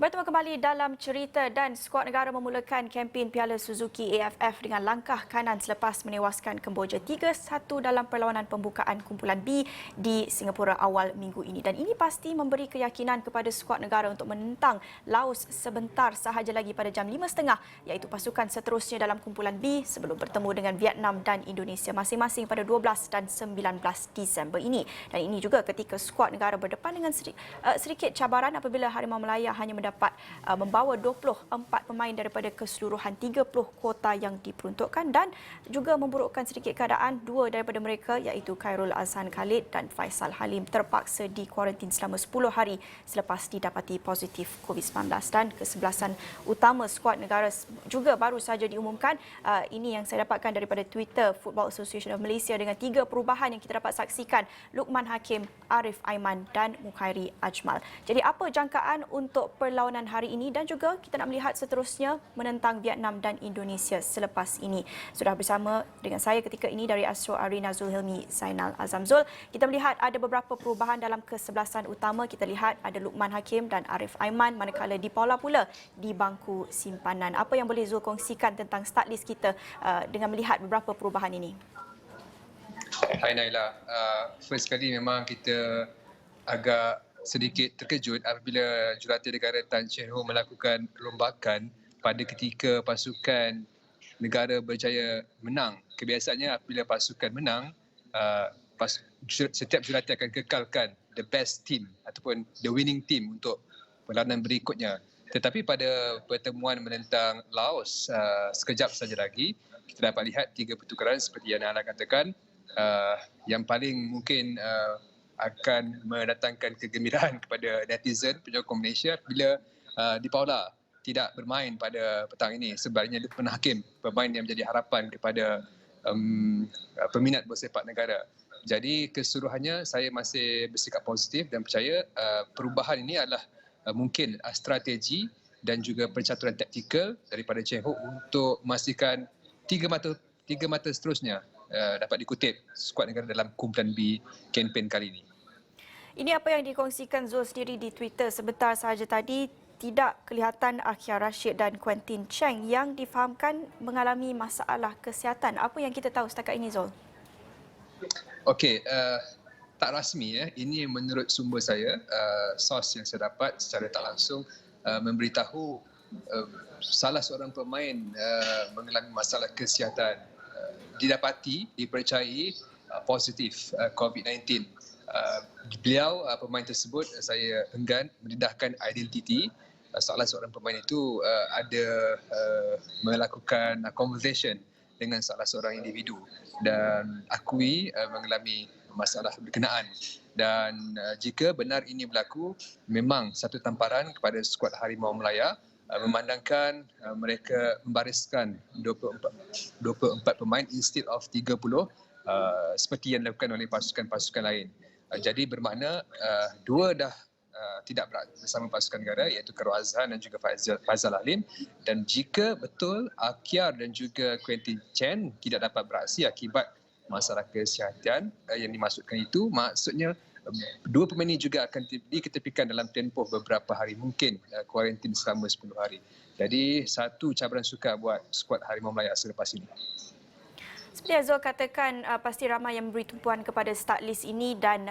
Bertemu kembali dalam cerita dan skuad negara memulakan kempen Piala Suzuki AFF dengan langkah kanan selepas menewaskan Kemboja 3-1 dalam perlawanan pembukaan kumpulan B di Singapura awal minggu ini. Dan ini pasti memberi keyakinan kepada skuad negara untuk menentang Laos sebentar sahaja lagi pada jam 5.30 iaitu pasukan seterusnya dalam kumpulan B sebelum bertemu dengan Vietnam dan Indonesia masing-masing pada 12 dan 19 Disember ini. Dan ini juga ketika skuad negara berdepan dengan sedikit cabaran apabila Harimau Melaya hanya mendapat membawa 24 pemain daripada keseluruhan 30 kuota yang diperuntukkan dan juga memburukkan sedikit keadaan dua daripada mereka iaitu Khairul Azhan Khalid dan Faisal Halim terpaksa dikuarantin selama 10 hari selepas didapati positif COVID-19 dan kesebelasan utama skuad negara juga baru saja diumumkan. Ini yang saya dapatkan daripada Twitter Football Association of Malaysia dengan 3 perubahan yang kita dapat saksikan: Luqman Hakim, Arif Aiman dan Mukhairi Ajmal. Jadi apa jangkaan untuk perlawanan hari ini dan juga kita nak melihat seterusnya menentang Vietnam dan Indonesia selepas ini. Sudah bersama dengan saya ketika ini dari Astro Arena Zulhilmi Zainal Azam. Zul, kita melihat ada beberapa perubahan dalam kesebelasan utama. Kita lihat ada Luqman Hakim dan Arif Aiman manakala Di Paula pula di bangku simpanan. Apa yang boleh Zul kongsikan tentang start list kita dengan melihat beberapa perubahan ini? Hai Naila, first kali memang kita agak sedikit terkejut apabila jurulatih negara Tan Shen Ho melakukan rombakan pada ketika pasukan negara berjaya menang. Kebiasaannya apabila pasukan menang, setiap jurulatih akan kekalkan the best team ataupun the winning team untuk perlawanan berikutnya. Tetapi pada pertemuan menentang Laos sekejap saja lagi, kita dapat lihat 3 pertukaran seperti yang Naila katakan. Yang paling mungkin akan mendatangkan kegembiraan kepada netizen penyokong Malaysia bila Di Paula tidak bermain pada petang ini. Sebaliknya Luqman Hakim, pemain yang menjadi harapan kepada peminat bersepak negara. Jadi keseluruhannya saya masih bersikap positif dan percaya perubahan ini adalah mungkin strategi dan juga percaturan taktikal daripada Cheng Ho untuk memastikan tiga mata seterusnya dapat dikutip skuad negara dalam kumpulan B kempen kali ini. Ini apa yang dikongsikan Zul sendiri di Twitter sebentar sahaja tadi. Tidak kelihatan Akhil Rashid dan Quentin Cheng yang difahamkan mengalami masalah kesihatan. Apa yang kita tahu setakat ini, Zul? Okey, tak rasmi ya. Ini menurut sumber saya, sos yang saya dapat secara tak langsung memberitahu salah seorang pemain mengalami masalah kesihatan dipercayai positif COVID-19. Beliau, pemain tersebut, saya enggan mendedahkan identiti. Salah seorang pemain itu ada melakukan conversation dengan salah seorang individu dan akui mengalami masalah berkenaan. Dan jika benar ini berlaku, memang satu tamparan kepada skuad Harimau Melaya memandangkan mereka membariskan 24 pemain instead of 30 seperti yang dilakukan oleh pasukan-pasukan lain. Jadi bermakna dua dah tidak bersama pasukan negara iaitu Khairul Azhan dan juga Faisal Halim, dan jika betul Akyar dan juga Quentin Chen tidak dapat beraksi akibat masalah kesihatan yang dimaksudkan itu, maksudnya dua pemain ini juga akan diketepikan dalam tempoh beberapa hari, mungkin kuarantin selama 10 hari. Jadi satu cabaran sukar buat skuad Harimau Melaya selepas ini. Seperti Azul katakan, pasti ramai yang memberi tumpuan kepada start list ini dan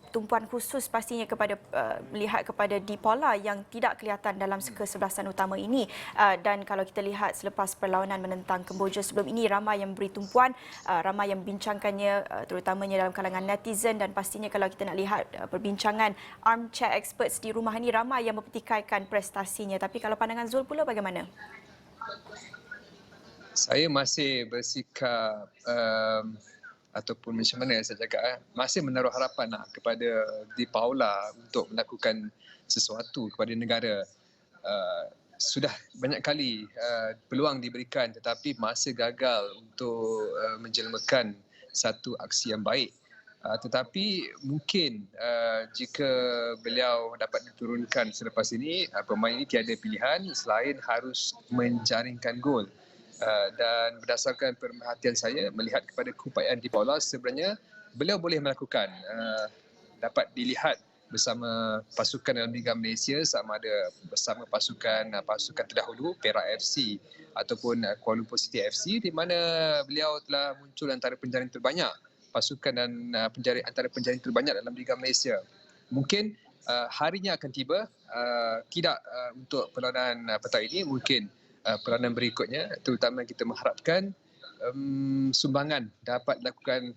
tumpuan khusus pastinya kepada melihat kepada Di Paula yang tidak kelihatan dalam kesebelasan utama ini. Dan kalau kita lihat selepas perlawanan menentang Kemboja sebelum ini, ramai yang memberi tumpuan, ramai yang membincangkannya terutamanya dalam kalangan netizen, dan pastinya kalau kita nak lihat perbincangan armchair experts di rumah ini, ramai yang mempertikaikan prestasinya. Tapi kalau pandangan Zul pula bagaimana? Saya masih bersikap ataupun macam mana saya cakap, masih menaruh harapan kepada Di Paula untuk melakukan sesuatu kepada negara. Sudah banyak kali peluang diberikan tetapi masih gagal untuk menjelmakan satu aksi yang baik. Tetapi mungkin jika beliau dapat diturunkan selepas ini, pemain ini tiada pilihan selain harus menjaringkan gol. Dan berdasarkan pemerhatian saya melihat kepada keupayaan Di Paula, sebenarnya beliau boleh melakukan, dapat dilihat bersama pasukan dalam Liga Malaysia, sama ada bersama pasukan terdahulu Perak FC ataupun Kuala Lumpur City FC, di mana beliau telah muncul antara penjaring terbanyak pasukan dan antara penjaring terbanyak dalam Liga Malaysia. Mungkin harinya akan tiba, tidak untuk perlawanan petang ini, mungkin perlawanan berikutnya, terutama kita mengharapkan sumbangan dapat dilakukan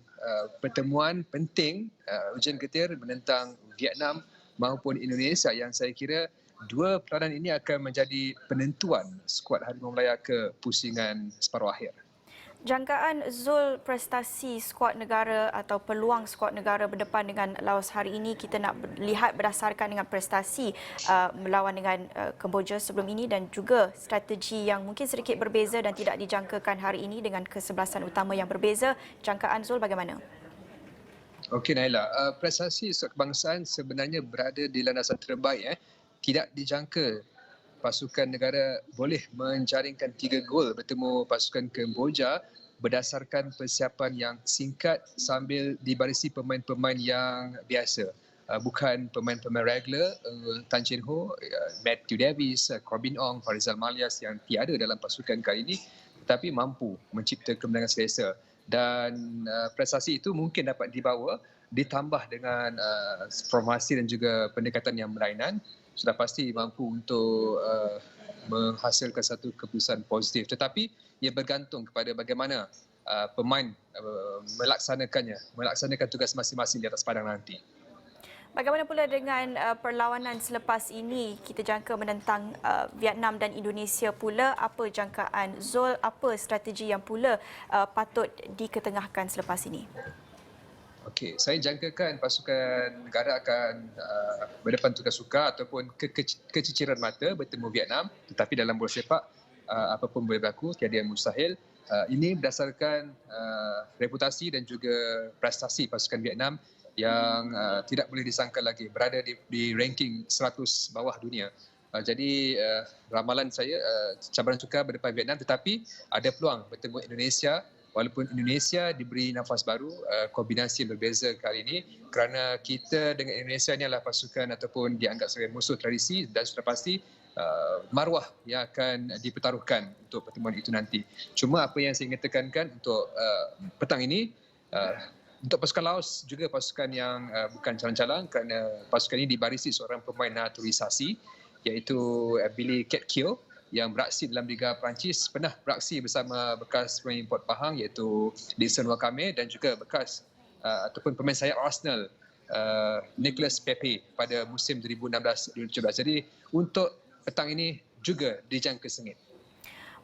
pertemuan penting ujian ketir menentang Vietnam maupun Indonesia, yang saya kira dua peranan ini akan menjadi penentuan skuad Harimau Melaya ke pusingan separuh akhir. Jangkaan Zul prestasi skuad negara atau peluang skuad negara berdepan dengan Laos hari ini, kita nak lihat berdasarkan dengan prestasi melawan dengan Kemboja sebelum ini dan juga strategi yang mungkin sedikit berbeza dan tidak dijangkakan hari ini dengan kesebelasan utama yang berbeza. Jangkaan Zul bagaimana? Okey Naila, prestasi skuad kebangsaan sebenarnya berada di landasan terbaik. Tidak dijangka pasukan negara boleh menjaringkan 3 gol bertemu pasukan Kemboja berdasarkan persiapan yang singkat sambil dibarisi pemain-pemain yang biasa. Bukan pemain-pemain regular, Tan Chin Ho, Matthew Davis, Corbin Ong, Farizal Malias yang tiada dalam pasukan kali ini, tetapi mampu mencipta kemenangan selesa. Dan prestasi itu mungkin dapat dibawa ditambah dengan formasi dan juga pendekatan yang berlainan, sudah pasti mampu untuk menghasilkan satu keputusan positif. Tetapi ia bergantung kepada bagaimana pemain melaksanakan tugas masing-masing di atas padang nanti. Bagaimana pula dengan perlawanan selepas ini? Kita jangka menentang Vietnam dan Indonesia pula. Apa jangkaan Zul? Apa strategi yang pula patut diketengahkan selepas ini? Okey, saya jangkakan pasukan negara akan berdepan tugas sukar ataupun keciciran mata bertemu Vietnam, tetapi dalam bola sepak apapun boleh berlaku, tiada yang mustahil. Ini berdasarkan reputasi dan juga prestasi pasukan Vietnam yang tidak boleh disangkal lagi, berada di ranking 100 bawah dunia. Jadi ramalan saya cabaran sukar berdepan Vietnam, tetapi ada peluang bertemu Indonesia. Walaupun Indonesia diberi nafas baru, kombinasi yang berbeza kali ini, kerana kita dengan Indonesia ini adalah pasukan ataupun dianggap sebagai musuh tradisi, dan sudah pasti maruah yang akan dipertaruhkan untuk pertemuan itu nanti. Cuma apa yang saya ingin tekankan untuk petang ini, untuk pasukan Laos juga pasukan yang bukan calang-calang, kerana pasukan ini dibarisi seorang pemain naturalisasi, iaitu Billy Ketkio, yang beraksi dalam Liga Perancis, pernah beraksi bersama bekas pemain import Pahang iaitu Dinson Wakame, dan juga bekas ataupun pemain sayap Arsenal Nicolas Pepe pada musim 2016-2017. Jadi untuk petang ini juga dijangka sengit.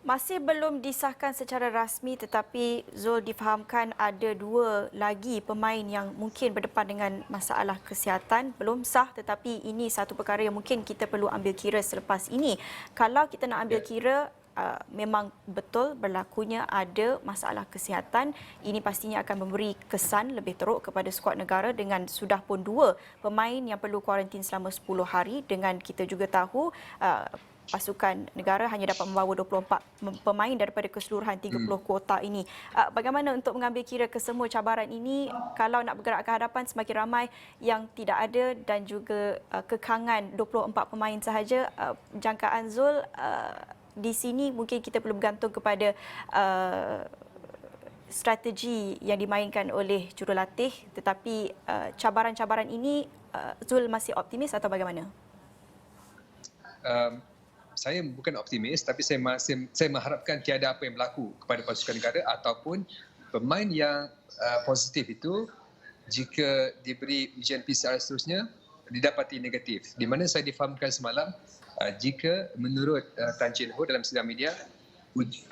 Masih belum disahkan secara rasmi, tetapi Zul difahamkan ada 2 lagi pemain yang mungkin berdepan dengan masalah kesihatan. Belum sah, tetapi ini satu perkara yang mungkin kita perlu ambil kira selepas ini. Kalau kita nak ambil kira, memang betul berlakunya ada masalah kesihatan, ini pastinya akan memberi kesan lebih teruk kepada skuad negara dengan sudah pun 2 pemain yang perlu kuarantin selama 10 hari, dengan kita juga tahu pasukan negara hanya dapat membawa 24 pemain daripada keseluruhan 30 kuota ini. Bagaimana untuk mengambil kira kesemua cabaran ini, kalau nak bergerak ke hadapan semakin ramai yang tidak ada dan juga kekangan 24 pemain sahaja, jangkaan Zul di sini mungkin kita perlu bergantung kepada strategi yang dimainkan oleh jurulatih, tetapi cabaran-cabaran ini Zul masih optimis atau bagaimana? Saya bukan optimis, tapi saya mengharapkan tiada apa yang berlaku kepada pasukan negara ataupun pemain yang positif itu, jika diberi ujian PCR seterusnya didapati negatif. Di mana saya difahamkan semalam, jika menurut Tan Chin Ho dalam sidang media,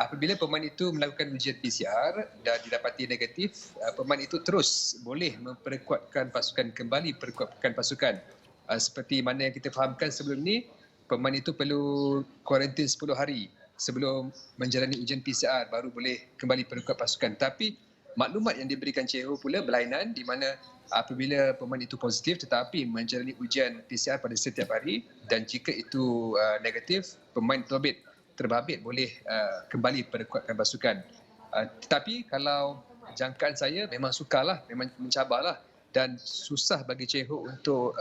apabila pemain itu melakukan ujian PCR dan didapati negatif, pemain itu terus boleh memperkuatkan pasukan, kembali perkuatkan pasukan. Seperti mana yang kita fahamkan sebelum ini, pemain itu perlu kuarantin 10 hari sebelum menjalani ujian PCR baru boleh kembali perkuat pasukan. Tapi maklumat yang diberikan Cheho pula berlainan, di mana apabila pemain itu positif tetapi menjalani ujian PCR pada setiap hari, dan jika itu negatif, pemain terbabit boleh kembali perkuatkan pasukan. Tetapi kalau jangkaan saya memang sukarlah, memang mencabarlah, dan susah bagi Cheng Ho untuk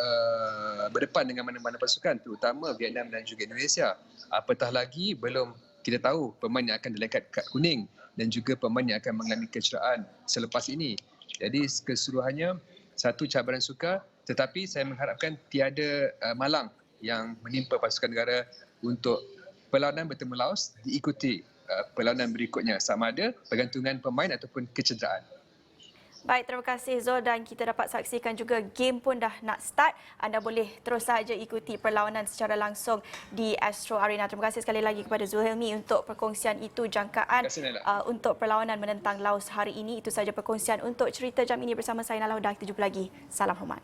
berdepan dengan mana-mana pasukan, terutama Vietnam dan juga Indonesia. Apatah lagi belum kita tahu pemain yang akan dilekat kad kuning dan juga pemain yang akan mengalami kecederaan selepas ini. Jadi keseluruhannya satu cabaran sukar, tetapi saya mengharapkan tiada malang yang menimpa pasukan negara untuk perlawanan bertemu Laos diikuti perlawanan berikutnya, sama ada pergantungan pemain ataupun kecederaan. Baik, terima kasih Zul, dan kita dapat saksikan juga game pun dah nak start. Anda boleh terus saja ikuti perlawanan secara langsung di Astro Arena. Terima kasih sekali lagi kepada Zulhelmi untuk perkongsian itu, jangkaan untuk perlawanan menentang Laos hari ini. Itu saja perkongsian untuk cerita jam ini bersama saya Nala Huda. Kita jumpa lagi. Salam hormat.